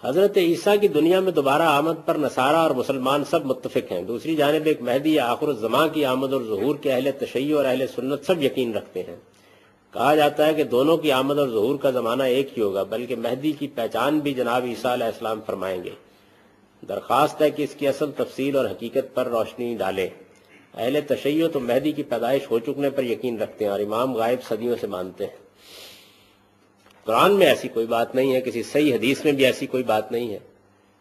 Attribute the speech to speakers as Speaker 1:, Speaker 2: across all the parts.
Speaker 1: حضرت عیسیٰ کی دنیا میں دوبارہ آمد پر نصارہ اور مسلمان سب متفق ہیں. دوسری جانب ایک مہدی یا آخر الزمان کی آمد اور ظہور کے اہل تشیع اور اہل سنت سب یقین رکھتے ہیں. کہا جاتا ہے کہ دونوں کی آمد اور ظہور کا زمانہ ایک ہی ہوگا، بلکہ مہدی کی پہچان بھی جناب عیسیٰ علیہ السلام فرمائیں گے. درخواست ہے کہ اس کی اصل تفصیل اور حقیقت پر روشنی ڈالے. اہل تشیع تو مہدی کی پیدائش ہو چکنے پر یقین رکھتے ہیں اور امام غائب صدیوں سے مانتے ہیں. قرآن میں ایسی کوئی بات نہیں ہے، کسی صحیح حدیث میں بھی ایسی کوئی بات نہیں ہے.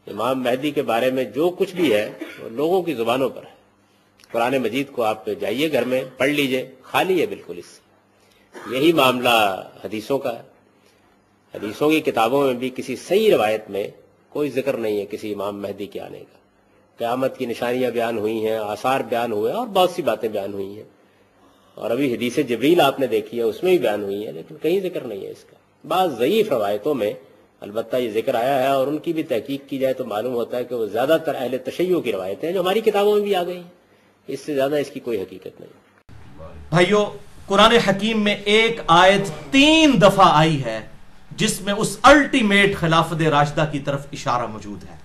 Speaker 1: امام مہدی کے بارے میں جو کچھ بھی ہے وہ لوگوں کی زبانوں پر ہے. قرآن مجید کو آپ جائیے گھر میں پڑھ لیجئے، خالی ہے بالکل اس سے. یہی معاملہ حدیثوں کا ہے. حدیثوں کی کتابوں میں بھی کسی صحیح روایت میں کوئی ذکر نہیں ہے کسی امام مہدی کے آنے کا. قیامت کی نشانیاں بیان ہوئی ہیں، آثار بیان ہوئے اور بہت سی باتیں بیان ہوئی ہیں، اور ابھی حدیث جبریل آپ نے دیکھی ہے اس میں بھی بیان ہوئی ہے، لیکن کہیں ذکر نہیں ہے اس کا. بعض ضعیف روایتوں میں البتہ یہ ذکر آیا ہے، اور ان کی بھی تحقیق کی جائے تو معلوم ہوتا ہے کہ وہ زیادہ تر اہل تشیع کی روایتیں ہیں جو ہماری کتابوں میں بھی آ گئی ہیں. اس سے زیادہ اس کی کوئی حقیقت نہیں.
Speaker 2: بھائیو، قرآن حکیم میں ایک آیت 3 دفعہ آئی ہے جس میں اس الٹیمیٹ خلافت راشدہ کی طرف اشارہ موجود ہے.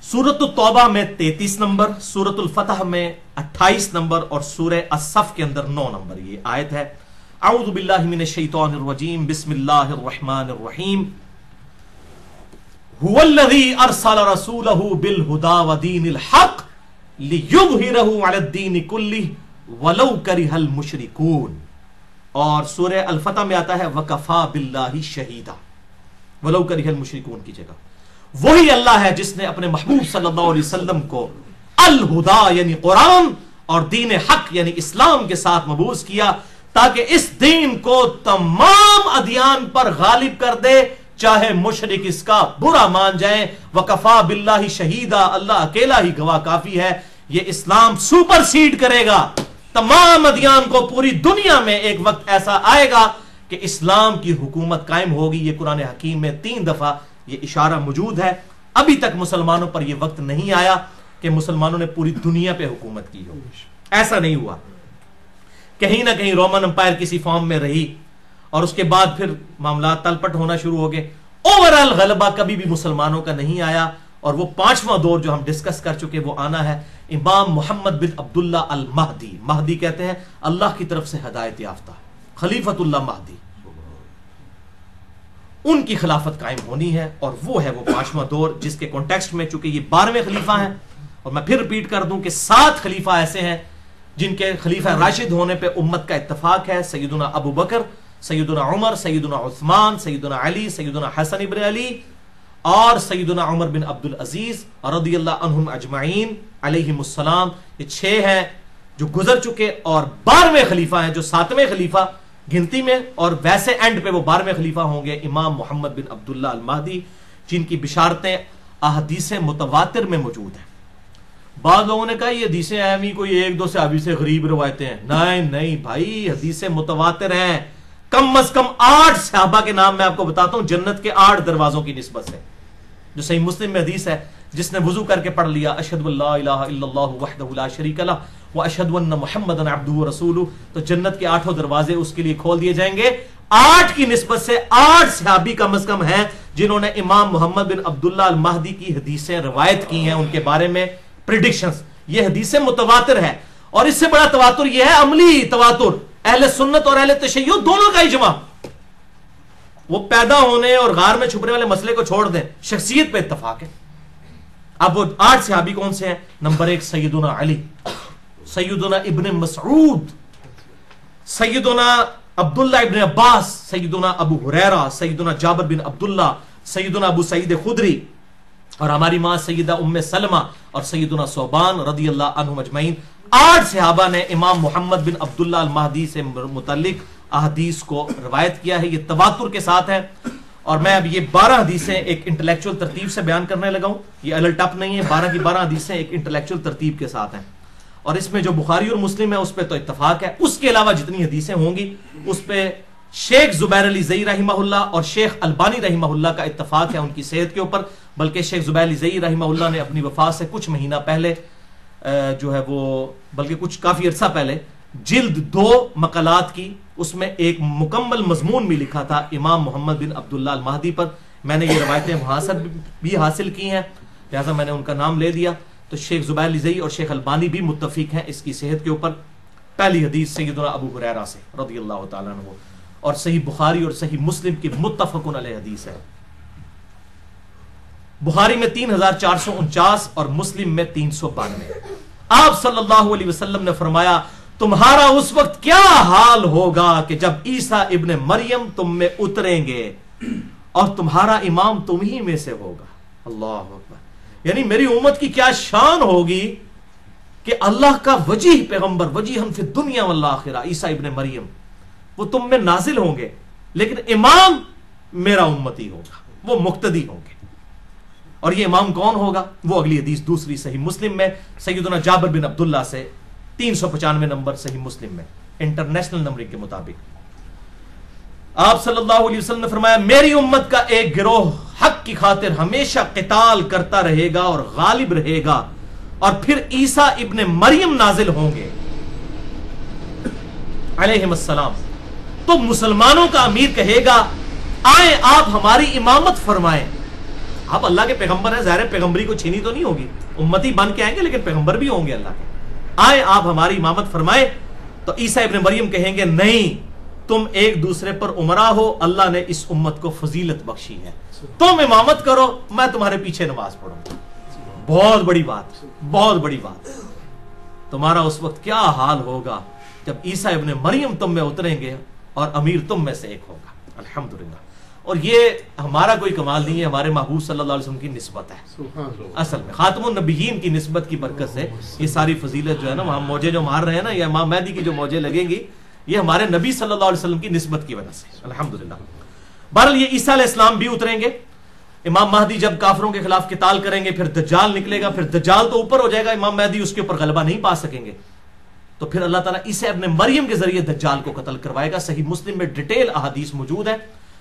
Speaker 2: سورۃ التوبہ میں 33 نمبر، سورۃ الفتح میں 28 نمبر اور سورہ الصف کے اندر 9 نمبر یہ آیت ہے. اعوذ باللہ من الشیطان الرجیم، بسم اللہ الرحمن الرحیم. هو الذی ارسل رسولہ بالہدی ودین الحق لیظہرہ علی الدین کلہ ولو کرہ المشرکون. اور سورہ الفتح میں آتا ہے وکفی باللہ شہیدا، ولو کرہ المشرکون کی جگہ. وہی اللہ ہے جس نے اپنے محبوب صلی اللہ علیہ وسلم کو الہدی یعنی قرآن اور دین حق یعنی اسلام کے ساتھ مبعوث کیا تاکہ اس دین کو تمام ادیان پر غالب کر دے، چاہے مشرک اس کا برا مان جائیں. وکفی باللہ شہیدا، اللہ اکیلا ہی گواہ کافی ہے. یہ اسلام سپر سیڈ کرے گا تمام ادیان کو. پوری دنیا میں ایک وقت ایسا آئے گا کہ اسلام کی حکومت قائم ہوگی. یہ قرآن حکیم میں 3 دفعہ یہ اشارہ موجود ہے. ابھی تک مسلمانوں پر یہ وقت نہیں آیا کہ مسلمانوں نے پوری دنیا پہ حکومت کی ہو. ایسا نہیں ہوا. کہیں نہ کہیں رومن امپائر کسی فارم میں رہی اور اس کے بعد پھر معاملات تلپٹ ہونا شروع ہو گئے. اوورال غلبہ کبھی بھی مسلمانوں کا نہیں آیا. اور وہ 5واں دور جو ہم ڈسکس کر چکے وہ آنا ہے امام محمد بن عبداللہ المہدی. مہدی کہتے ہیں اللہ کی طرف سے ہدایت یافتہ، خلیفۃ اللہ مہدی. ان کی خلافت قائم ہونی ہے اور وہ ہے وہ 5واں دور جس کے کانٹیکسٹ میں چونکہ یہ 12ویں خلیفہ ہیں. اور میں پھر ریپیٹ کر دوں کہ 7 خلیفہ ایسے ہیں جن کے خلیفہ راشد ہونے پہ امت کا اتفاق ہے. سیدنا ابو بکر، سیدنا عمر، سیدنا عثمان، سیدنا علی، سیدنا حسن ابن علی اور سیدنا عمر بن عبد العزیز رضی اللہ عنہم اجمعین علیہم السلام. یہ 6 ہیں جو گزر چکے اور 12ویں خلیفہ ہیں جو 7ویں خلیفہ گنتی میں اور ویسے اینڈ پہ وہ 12ویں خلیفہ ہوں گے امام محمد بن عبداللہ المہدی، جن کی بشارتیں احادیث متواتر میں موجود ہیں. بعض لوگوں نے کہا یہ حدیثیں اہمی کوئی 1-2 صحابی سے غریب روایتیں ہیں. نہیں بھائی، حدیثیں متواتر ہیں. کم از کم 8 صحابہ کے نام میں آپ کو بتاتا ہوں جنت کے 8 دروازوں کی نسبت سے. جو صحیح مسلم میں حدیث ہے جس نے وضو کر کے پڑھ لیا اشہد ان لا الہ الا اللہ وحدہ لا شریک لہ واشہد ان محمدا عبدہ ورسولہ، تو جنت کے 8 دروازے اس کے لیے کھول دیے جائیں گے. 8 کی نسبت سے 8 صحابی کم از کم ہیں جنہوں نے امام محمد بن عبداللہ المہدی کی حدیثیں روایت کی ہیں، ان کے بارے میں پریڈکشنز. یہ حدیثیں متواتر ہے. اور اس سے بڑا تواتر یہ ہے عملی تواتر. اہل سنت اور اہل تشیع دونوں کا اجماع. وہ پیدا ہونے اور غار میں چھپنے والے مسئلے کو چھوڑ دیں، شخصیت پہ اتفاق ہے. اب وہ 8 صحابی کون سے ہیں؟ نمبر 1 سیدنا علی، سیدنا ابن مسعود، سیدنا عبداللہ ابن عباس، سیدنا ابو ہریرہ، سیدنا جابر بن عبداللہ، سیدنا ابو سعید خدری، اور ہماری ماں سیدہ ام سلمہ اور سیدنا ثوبان رضی اللہ عنہم اجمعین. 8 صحابہ نے امام محمد بن عبداللہ المہدی سے متعلق احادیث کو روایت کیا ہے. یہ تواتر کے ساتھ ہے. اور میں اب یہ 12 حدیثیں ایک انٹلیکچوئل ترتیب سے بیان کرنے لگا ہوں. یہ الٹ اپ نہیں ہے، 12 کی 12 حدیثیں ایک انٹلیکچوئل ترتیب کے ساتھ ہیں. اور اس میں جو بخاری اور مسلم ہے اس پہ تو اتفاق ہے. اس کے علاوہ جتنی حدیثیں ہوں گی اس پہ شیخ زبیر علی زئی رحمہ اللہ اور شیخ البانی رحمہ اللہ کا اتفاق ہے ان کی صحت کے اوپر. بلکہ شیخ زبیر علی زئی رحمہ اللہ نے اپنی وفات سے کچھ مہینہ پہلے جو ہے وہ بلکہ کچھ کافی عرصہ پہلے جلد 2 مقالات کی، اس میں ایک مکمل مضمون بھی لکھا تھا امام محمد بن عبداللہ المہدی پر. میں نے یہ روایتیں وہاں سے بھی حاصل کی ہیں، لہٰذا میں نے ان کا نام لے دیا. تو شیخ زبیر لزئی اور شیخ البانی بھی متفق ہیں اس کی صحت کے اوپر. پہلی حدیث سیدنا ابو ہریرہ سے رضی اللہ تعالیٰ عنہ، اور صحیح بخاری اور صحیح مسلم کی متفق علیہ حدیث ہے. بخاری میں 3449 اور مسلم میں 392. آپ صلی اللہ علیہ وسلم نے فرمایا تمہارا اس وقت کیا حال ہوگا کہ جب عیسیٰ ابن مریم تم میں اتریں گے اور تمہارا امام تم ہی میں سے ہوگا. اللہ اکبر. یعنی میری امت کی کیا شان ہوگی کہ اللہ کا وجیح پیغمبر، وجیحاً فی الدنیا والآخرہ، عیسیٰ ابن مریم وہ تم میں نازل ہوں گے، لیکن امام میرا امتی ہوگا، وہ مقتدی ہوں گے. اور یہ امام کون ہوگا؟ وہ اگلی حدیث دوسری صحیح مسلم میں سیدنا جابر بن عبداللہ سے 395 نمبر صحیح مسلم میں انٹرنیشنل نمبرنگ کے مطابق. آپ صلی اللہ علیہ وسلم نے فرمایا میری امت کا ایک گروہ حق کی خاطر ہمیشہ قتال کرتا رہے گا اور غالب رہے گا، اور پھر عیسیٰ ابن مریم نازل ہوں گے علیہم السلام. تو مسلمانوں کا امیر کہے گا آئیں آپ ہماری امامت فرمائیں. آپ اللہ کے پیغمبر ہیں، ظاہر پیغمبری کو چھینی تو نہیں ہوگی، امتی بن کے آئیں گے لیکن پیغمبر بھی ہوں گے اللہ کے. آئیں آپ ہماری امامت فرمائیں. تو عیسیٰ ابن مریم کہیں گے نہیں، تم ایک دوسرے پر امراء ہو، اللہ نے اس امت کو فضیلت بخشی ہے، تم امامت کرو، میں تمہارے پیچھے نماز پڑھوں. بہت بڑی بات، بہت بڑی بات. تمہارا اس وقت کیا حال ہوگا جب عیسیٰ ابن مریم تم میں اتریں گے اور امیر تم میں سے ایک ہوگا. الحمدللہ. اور یہ ہمارا کوئی کمال نہیں ہے، ہمارے محبوب صلی اللہ علیہ وسلم کی نسبت ہے. اصل میں خاتم النبیین کی نسبت کی برکت سے یہ ساری فضیلت جو ہے نا، وہاں موجے جو مار رہے ہیں نا، یہ امام مہدی کی جو موجے لگیں گی، یہ ہمارے نبی صلی اللہ علیہ وسلم کی نسبت کی وجہ سے. الحمدللہ. بہرحال یہ عیسیٰ علیہ السلام بھی اتریں گے. امام مہدی جب کافروں کے خلاف قتال کریں گے، پھر دجال نکلے گا، پھر دجال تو اوپر ہو جائے گا، امام مہدی اس کے اوپر غلبہ نہیں پا سکیں گے. تو پھر اللہ تعالیٰ عیسیٰ ابن مریم کے ذریعے دجال کو قتل کروائے گا. صحیح مسلم میں ڈیٹیل احادیث موجود ہے،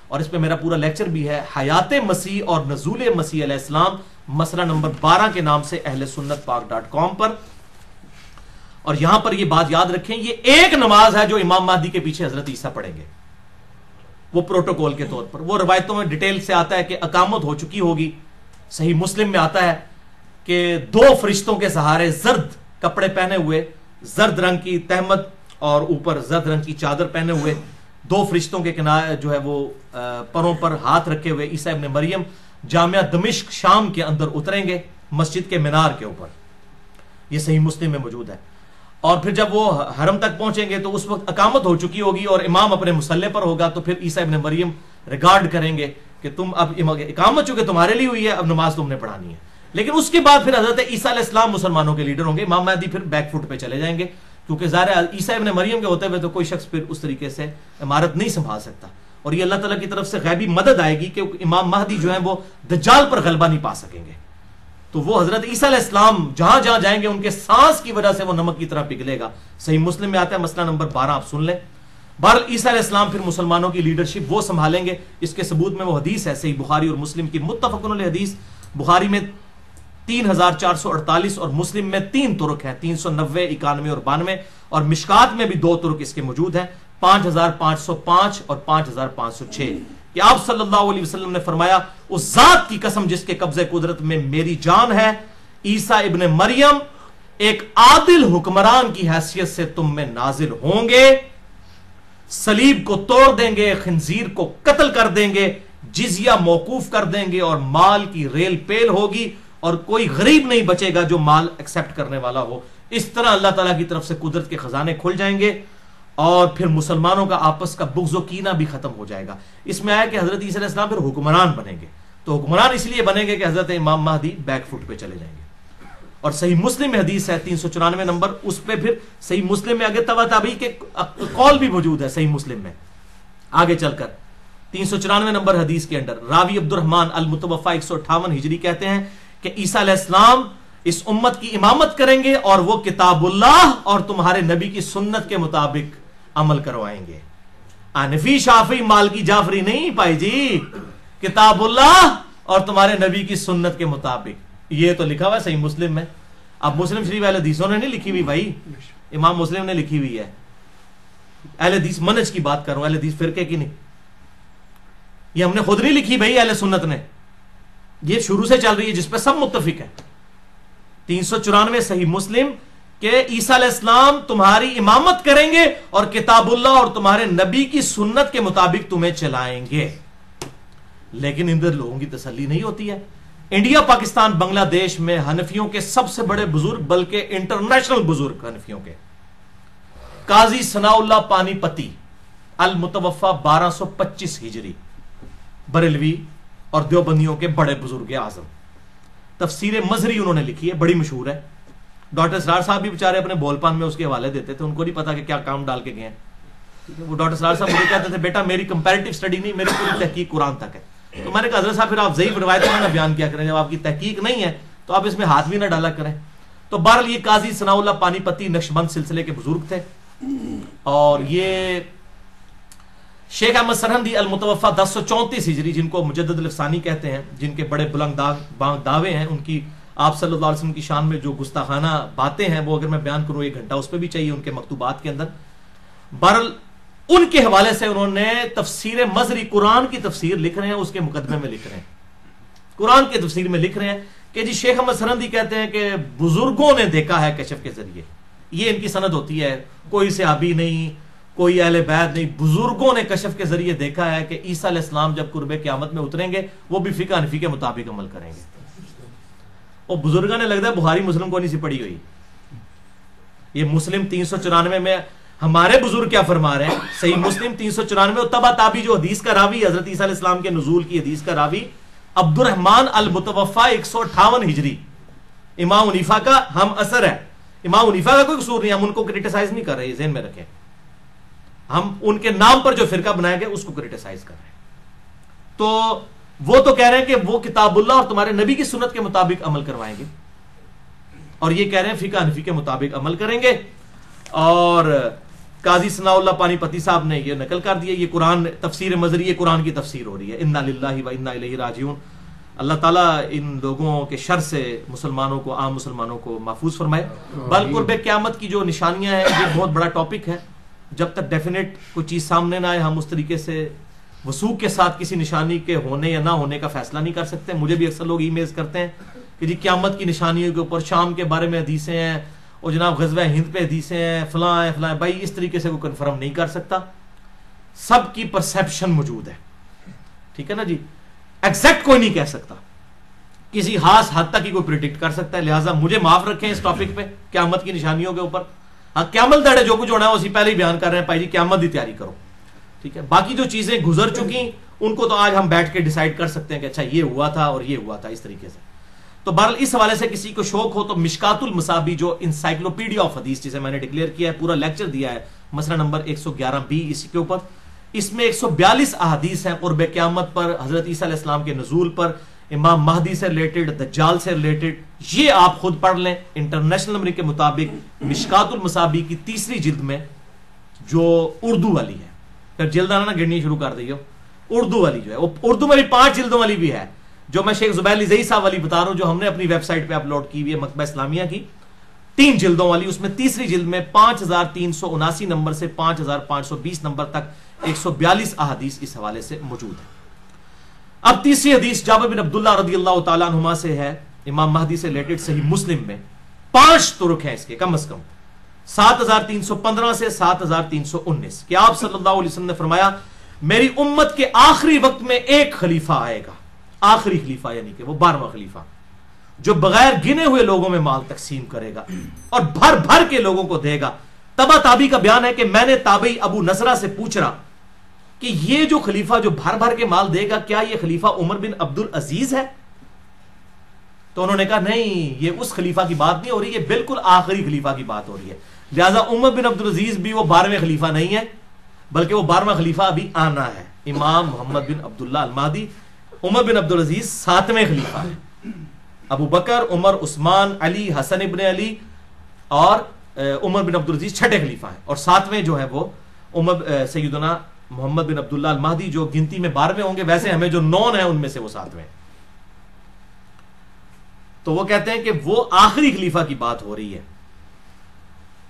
Speaker 2: اور اس پہ میرا پورا لیکچر بھی ہے، حیات مسیح اور نزول مسیح علیہ السلام، مسئلہ نمبر 12 کے نام سے اہل سنت پاک.com پر. اور یہاں پر یہ بات یاد رکھیں، یہ ایک نماز ہے جو امام مہدی کے پیچھے حضرت عیسیٰ پڑھیں گے، وہ پروٹوکول کے طور پر. وہ روایتوں میں ڈیٹیل سے آتا ہے کہ اقامت ہو چکی ہوگی. صحیح مسلم میں آتا ہے کہ 2 فرشتوں کے سہارے زرد کپڑے پہنے ہوئے، زرد رنگ کی تہمت اور اوپر زرد رنگ کی چادر پہنے ہوئے، 2 فرشتوں کے کنارے جو ہے وہ پروں پر ہاتھ رکھے ہوئے عیسیٰ ابن مریم جامعہ دمشق شام کے اندر اتریں گے، مسجد کے مینار کے اوپر. یہ صحیح مسلم میں موجود ہے. اور پھر جب وہ حرم تک پہنچیں گے تو اس وقت اقامت ہو چکی ہوگی اور امام اپنے مصلی پر ہوگا. تو پھر عیسیٰ ابن مریم ریگارڈ کریں گے کہ تم اب اقامت چونکہ تمہارے لیے ہوئی ہے، اب نماز تم نے پڑھانی ہے. لیکن اس کے بعد پھر حضرت عیسیٰ علیہ السلام مسلمانوں کے لیڈر ہوں گے. امام مہدی پھر بیک فٹ پہ چلے جائیں گے، کیونکہ ظاہر ہے عیسیٰ ابن مریم کے ہوتے ہوئے تو کوئی شخص پھر اس طریقے سے امارت نہیں سنبھال سکتا. اور یہ اللہ تعالیٰ کی طرف سے غیبی مدد آئے گی کہ امام مہدی جو ہیں وہ دجال پر غلبہ نہیں پا سکیں گے. تو وہ حضرت عیسیٰ علیہ السلام جہاں جہاں جائیں گے ان کے سانس کی وجہ سے وہ نمک کی طرح پگھلے گا. صحیح مسلم میں آتا ہے مسئلہ نمبر 12، آپ سن لیں. بہرحال عیسیٰ علیہ السلام پھر مسلمانوں کی لیڈرشپ وہ سنبھالیں گے. اس کے ثبوت میں وہ حدیث ہے صحیح بخاری اور مسلم کی متفق علیہ حدیث. بخاری میں 3448 اور مسلم میں 3 طرق ہیں، 390، 91 اور 92. اور مشکات میں بھی 2 طرق اس کے موجود ہیں، 5505 اور 5506. کہ آپ صلی اللہ علیہ وسلم نے فرمایا اس ذات کی قسم جس کے قبضے قدرت میں میری جان ہے، عیسیٰ ابن مریم ایک عادل حکمران کی حیثیت سے تم میں نازل ہوں گے، صلیب کو توڑ دیں گے، خنزیر کو قتل کر دیں گے، جزیہ موقوف کر دیں گے، اور مال کی ریل پیل ہوگی اور کوئی غریب نہیں بچے گا جو مال ایکسپٹ کرنے والا ہو. اس طرح اللہ تعالیٰ کی طرف سے قدرت کے خزانے کھل جائیں گے اور پھر مسلمانوں کا آپس کا بغض و کینہ بھی ختم ہو جائے گا. اس میں آیا کہ حضرت عیسیٰ علیہ السلام پھر حکمران بنیں گے. تو حکمران اس لیے بنیں گے کہ حضرت امام مہدی بیک فٹ پہ چلے جائیں گے. اور صحیح مسلم میں حدیث ہے 394 نمبر، اس پہ پھر صحیح مسلم میں آگے تبع تابعی کے قول بھی موجود ہے. صحیح مسلم میں آگے چل کر 394 نمبر حدیث کے اندر راوی عبد الرحمن المتوفا 158 ہجری کہتے ہیں کہ عیسیٰ علیہ السلام اس امت کی امامت کریں گے اور وہ کتاب اللہ اور تمہارے نبی کی سنت کے مطابق عمل کروائیں گے. حنفی شافعی مالکی جعفری نہیں پائی جی، کتاب اللہ اور تمہارے نبی کی سنت کے مطابق. یہ تو لکھا ہوا ہے صحیح مسلم میں. اب مسلم شریف اہل حدیثوں نے نہیں لکھی ہوئی بھائی، امام مسلم نے لکھی ہوئی ہے. اہل حدیث منہج کی بات کر رہا ہوں، اہل حدیث فرقے کی نہیں. یہ ہم نے خود نہیں لکھی بھائی اہل سنت نے، یہ شروع سے چل رہی ہے جس پہ سب متفق ہیں۔ 394 صحیح مسلم کہ عیسیٰ علیہ السلام تمہاری امامت کریں گے اور کتاب اللہ اور تمہارے نبی کی سنت کے مطابق تمہیں چلائیں گے۔ لیکن ادھر لوگوں کی تسلی نہیں ہوتی ہے۔ انڈیا، پاکستان، بنگلہ دیش میں حنفیوں کے سب سے بڑے بزرگ، بلکہ انٹرنیشنل بزرگ حنفیوں کے، قاضی ثناء اللہ پانی پتی المتوفا 1225 ہجری، بریلوی اور دیوبندیوں کے بڑے بزرگ اعظم، تفسیر مظہری انہوں نے لکھی ہے، بڑی مشہور ہے۔ ڈاکٹر اسرار صاحب بھی بیچارے اپنے بول پان میں اس کے حوالے دیتے تھے، ان کو نہیں پتا کہ کیا کام ڈال کے گئے ہیں۔ وہ ڈاکٹر اسرار صاحب مجھے کہتے تھے بیٹا میری کمپیریٹیو اسٹڈی نہیں، میری پوری تحقیق قرآن تک ہے۔ تو میں نے کہا حضرت صاحب پھر آپ ضعیف روایتوں میں نہ بیان کیا کریں، جب آپ کی تحقیق نہیں ہے تو آپ اس میں ہاتھ بھی نہ ڈالا کریں۔ تو بہرحال یہ قاضی ثناء اللہ پانی پتی نقشبند سلسلے کے بزرگ تھے، اور یہ شیخ احمد سرہندی المتوفا 1034 ہجری، جن کو مجدد الافسانی کہتے ہیں، جن کے بڑے بلند بانگ دعوے ہیں، ان کی آپ صلی اللہ علیہ وسلم کی شان میں جو گستاخانہ باتیں ہیں وہ اگر میں بیان کروں 1 گھنٹہ اس پہ بھی چاہیے ان کے مکتوبات کے اندر۔ بہرحال ان کے حوالے سے انہوں نے تفسیر مظہری، قرآن کی تفسیر لکھ رہے ہیں، اس کے مقدمے میں لکھ رہے ہیں، قرآن کی تفسیر میں لکھ رہے ہیں کہ جی شیخ احمد سرہندی کہتے ہیں کہ بزرگوں نے دیکھا ہے کشف کے ذریعے، یہ ان کی سند ہوتی ہے، کوئی صحابی نہیں، کوئی اہل بیت نہیں، بزرگوں نے کشف کے ذریعے دیکھا ہے کہ عیسیٰ علیہ السلام جب قرب قیامت میں اتریں گے وہ بھی فقہ حنفی کے مطابق عمل کریں گے۔ اور بزرگوں نے لگتا ہے بخاری مسلم کو نہیں سی پڑھی ہوئی، یہ مسلم 394 میں ہمارے بزرگ کیا فرما رہے ہیں، صحیح مسلم 394 اور تبع تابی جو حدیث کا راوی، حضرت عیسیٰ علیہ السلام کے نزول کی حدیث کا راوی عبد الرحمن المتوفا 158 ہجری، امام حنیفہ کا ہم اثر ہے۔ امام حنیفہ کا کوئی قصور نہیں، ہم ان کو کرٹیسائز نہیں کر رہے، یہ ذہن میں رکھیں، ہم ان کے نام پر جو فرقہ بنایا گیا اس کو کرٹیسائز کر رہے ہیں۔ تو وہ تو کہہ رہے ہیں کہ وہ کتاب اللہ اور تمہارے نبی کی سنت کے مطابق عمل کروائیں گے، اور یہ کہہ رہے ہیں فقہ حنفی کے مطابق عمل کریں گے۔ اور قاضی ثناء اللہ پانی پتی صاحب نے یہ نقل کر دیا، یہ قرآن تفسیر مظہری، یہ قرآن کی تفسیر ہو رہی ہے، انا للہ و انا الیہ راجعون۔ اللہ تعالیٰ ان لوگوں کے شر سے مسلمانوں کو، عام مسلمانوں کو محفوظ فرمائے۔ بل قرب قیامت کی جو نشانیاں ہیں یہ بہت بڑا ٹاپک ہے، جب تک ڈیفینیٹ کوئی چیز سامنے نہ آئے ہم اس طریقے سے وثوق کے ساتھ کسی نشانی کے ہونے یا نہ ہونے کا فیصلہ نہیں کر سکتے۔ مجھے بھی اکثر لوگ ای میلز کرتے ہیں کہ جی قیامت کی نشانیوں کے اوپر شام کے بارے میں حدیثیں ہیں، اور جناب غزوہ ہند پہ حدیثیں ہیں، فلاں ہیں فلاں، بھائی اس طریقے سے وہ کنفرم نہیں کر سکتا، سب کی پرسیپشن موجود ہے، ٹھیک ہے نا جی، ایگزیکٹ کوئی نہیں کہہ سکتا، کسی خاص حد تک ہی کوئی پریڈکٹ کر سکتا ہے۔ لہٰذا مجھے معاف رکھیں اس ٹاپک پہ، قیامت کی نشانیوں کے اوپر۔ ہاں قیامت دڑے جو کچھ ہونا ہے اسی پہلے ہی بیان کر رہے ہیں، بھائی جی قیامت کی تیاری کرو، ٹھیک ہے۔ باقی جو چیزیں گزر چکی ان کو تو آج ہم بیٹھ کے ڈیسائیڈ کر سکتے ہیں کہ اچھا یہ ہوا تھا اور یہ ہوا تھا، اس طریقے سے۔ تو بہرحال اس حوالے سے کسی کو شوق ہو تو مشکات المصابیح جو انسائکلوپیڈیا آف حدیث جسے میں نے ڈکلیئر کیا ہے، پورا لیکچر دیا ہے مسئلہ نمبر 111B اسی کے اوپر، اس میں 142 احادیث ہیں قرب قیامت پر، حضرت عیسیٰ علیہ السلام کے نزول پر، امام مہدی سے ریلیٹڈ، دجال سے ریلیٹڈ، یہ آپ خود پڑھ لیں انٹرنیشنل نمبر کے مطابق مشکات المصابیح کی 3ری جلد میں جو اردو والی ہے، پھر جلد آنا نا گننی شروع کر دیو، اردو والی جو ہے وہ اردو میں بھی 5 جلدوں والی بھی ہے، جو میں شیخ زبیر علی زئی صاحب والی بتا رہا ہوں جو ہم نے اپنی ویب سائٹ پہ اپلوڈ کی ہوئی ہے، مکتبہ اسلامیہ کی، 3 جلدوں والی، اس میں 3ری جلد میں 5379 نمبر سے 5520 نمبر تک 142 احادیث اس حوالے سے موجود ہے۔ اب 3ری حدیث جابر بن عبداللہ رضی اللہ تعالیٰ عنہما سے ہے، امام مہدی سے ریلیٹڈ، صحیح مسلم میں 5 طرق ہیں اس کے کم از کم، 7315 سے 7319 کہ آپ صلی اللہ علیہ وسلم نے فرمایا میری امت کے آخری وقت میں ایک خلیفہ آئے گا، آخری خلیفہ یعنی کہ وہ 12واں خلیفہ، جو بغیر گنے ہوئے لوگوں میں مال تقسیم کرے گا اور بھر بھر کے لوگوں کو دے گا۔ تبا تابی کا بیان ہے کہ میں نے تابعی ابو نصرہ سے پوچھ رہا کہ یہ جو خلیفہ جو بھر بھر کے مال دے گا کیا یہ خلیفہ عمر بن عبد العزیز ہے؟ تو انہوں نے کہا نہیں، یہ اس خلیفہ کی بات نہیں ہو رہی، یہ بالکل آخری خلیفہ کی بات ہو رہی ہے۔ لہذا عمر بن عبد العزیز بھی وہ 12ویں خلیفہ نہیں ہے، بلکہ وہ 12واں خلیفہ ابھی آنا ہے، امام محمد بن عبداللہ المہدی۔ عمر بن عبد العزیز 7ویں خلیفہ ہے، ابو بکر، عمر، عثمان، علی، حسن ابن علی اور عمر بن عبد العزیز 6ٹھے خلیفہ ہیں، اور 7ویں جو ہے وہ عمر سیدنا محمد بن عبداللہ المہدی، جو گنتی میں 12ویں ہوں گے، ویسے ہمیں جو 9 ہیں ان میں سے وہ 7ویں۔ تو وہ کہتے ہیں کہ وہ آخری خلیفہ کی بات ہو رہی ہے۔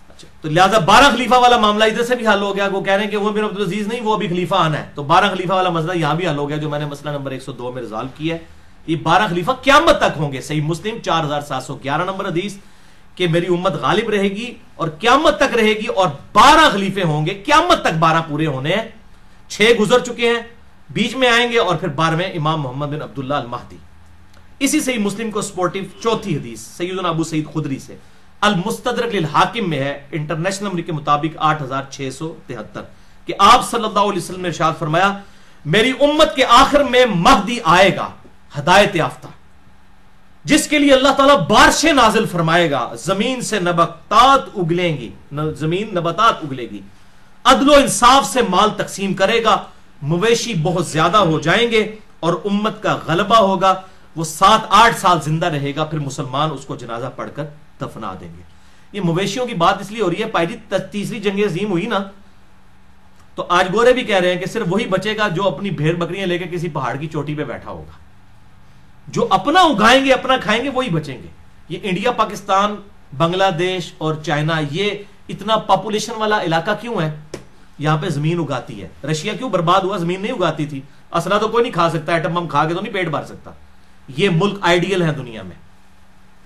Speaker 2: اچھا تو لہٰذا 12 خلیفہ والا معاملہ ادھر سے بھی حل ہو گیا. وہ کہہ رہے ہیں کہ عمر بن عبدالعزیز نہیں، وہ ابھی خلیفہ آنا ہے، تو 12 خلیفہ والا مسئلہ یہاں بھی حل ہو گیا، جو میں نے مسئلہ نمبر 102 میں ریزالو کیا ہے. یہ 12 خلیفہ قیامت تک ہوں گے. صحیح مسلم 4711 نمبر حدیث کہ میری امت غالب رہے گی اور قیامت تک رہے گی، اور 12 خلیفے ہوں گے، قیامت تک 12 پورے ہونے ہیں. 6 گزر چکے ہیں، بیچ میں آئیں گے، اور پھر 12ویں امام محمد بن عبداللہ المہدی. اسی صحیح مسلم کو سپورٹیو چوتھی حدیث سیدنا ابو سعید خدری سے المستدرک للحاکم میں ہے، انٹرنیشنل نمبر کے مطابق 8673 کہ آپ صلی اللہ علیہ وسلم نے ارشاد فرمایا میری امت کے آخر میں مہدی آئے گا ہدایت یافتہ، جس کے لیے اللہ تعالیٰ بارشیں نازل فرمائے گا، زمین سے نباتات اگلیں گی، زمین نباتات اگلے گی، عدل و انصاف سے مال تقسیم کرے گا، مویشی بہت زیادہ ہو جائیں گے اور امت کا غلبہ ہوگا. وہ 7-8 سال زندہ رہے گا، پھر مسلمان اس کو جنازہ پڑھ کر دفنا دیں گے. یہ مویشیوں کی بات اس لیے ہو رہی ہے، پہلی تیسری جنگ عظیم ہوئی نا، تو آج گورے بھی کہہ رہے ہیں کہ صرف وہی بچے گا جو اپنی بھیڑ بکریاں لے کے کسی پہاڑ کی چوٹی پہ بیٹھا ہوگا. جو اپنا اگائیں گے، اپنا کھائیں گے، وہی بچیں گے. یہ انڈیا، پاکستان، بنگلہ دیش اور چائنا، یہ اتنا پاپولیشن والا علاقہ کیوں ہے؟ یہاں پہ زمین اگاتی ہے. رشیا کیوں برباد ہوا؟ زمین نہیں اگاتی تھی. اسلحہ تو کوئی نہیں کھا سکتا، ایٹم بم کھا کے تو نہیں پیٹ بھر سکتا. یہ ملک آئیڈیل ہے دنیا میں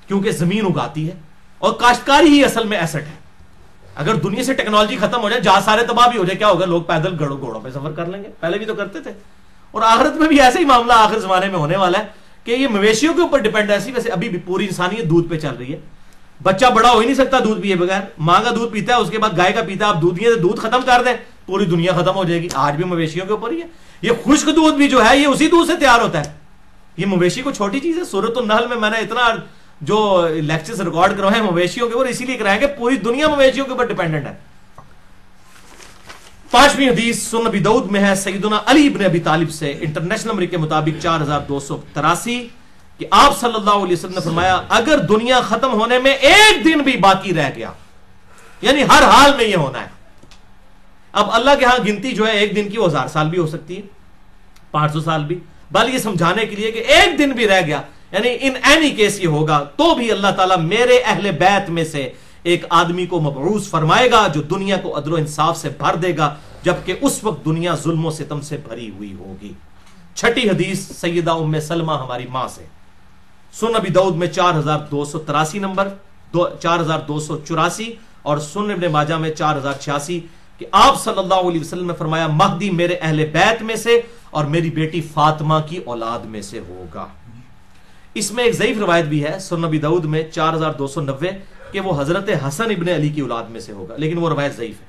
Speaker 2: کیونکہ زمین اگاتی ہے، اور کاشتکاری ہی اصل میں ایسٹ ہے. اگر دنیا سے ٹیکنالوجی ختم ہو جائے، جہاز سارے تباہ بھی ہو جائے، کیا ہوگا؟ لوگ پیدل گھوڑوں پہ سفر کر لیں گے. پہلے بھی تو کرتے تھے. اور آخرت میں بھی ایسے ہی معاملہ آخر زمانے میں ہونے والا ہے کہ یہ مویشیوں کے اوپر ڈیپینڈ ہے. ویسے ابھی بھی پوری انسانیت دودھ پہ چل رہی ہے. بچہ بڑا ہو ہی نہیں سکتا دودھ پیے بغیر. ماں کا دودھ پیتا ہے، اس کے بعد گائے کا پیتا ہے. آپ دودھ نہیں ہے، دودھ ختم کر دیں، پوری دنیا ختم ہو جائے گی. آج بھی مویشیوں کے اوپر ہی ہے. یہ خشک دودھ بھی جو ہے یہ اسی دودھ سے تیار ہوتا ہے. یہ مویشی کو چھوٹی چیز ہے. سورۃ النحل میں میں نے اتنا جو لیکچرز ریکارڈ کروائے مویشیوں کے اوپر، اسی لیے کرائے کہ پوری دنیا مویشیوں کے اوپر ڈیپینڈنٹ ہے. 5ویں حدیث سنن ابی داؤد میں ہے سیدنا علی ابن ابی طالب سے، انٹرنیشنل نمبر کے مطابق 4283 کہ آپ صلی اللہ علیہ وسلم نے فرمایا اگر دنیا ختم ہونے میں ایک دن بھی باقی رہ گیا، یعنی ہر حال میں یہ ہونا ہے. اب اللہ کے ہاں گنتی جو ہے ایک دن کی وہ 1000 سال بھی ہو سکتی ہے، 500 سال بھی، بل یہ سمجھانے کے لیے کہ ایک دن بھی رہ گیا، یعنی ان اینی کیس یہ ہوگا تو بھی اللہ تعالیٰ میرے اہل بیت میں سے ایک آدمی کو مبعوث فرمائے گا جو دنیا کو عدل و انصاف سے بھر دے گا، جبکہ اس وقت دنیا ظلم و ستم سے بھری ہوئی ہوگی. 6ٹھی حدیث سیدہ ام سلمہ ہماری ماں سے، سنن ابی داؤد میں 4283 نمبر، 4284 اور سنن ابن ماجہ میں 4086 کہ آپ صلی اللہ علیہ وسلم نے فرمایا مہدی میرے اہل بیت میں سے اور میری بیٹی فاطمہ کی اولاد میں سے ہوگا. اس میں ایک ضعیف روایت بھی ہے سنن ابی داؤد میں 4290 کہ وہ حضرت حسن ابن علی کی اولاد میں سے ہوگا، لیکن وہ روایت ضعیف ہے.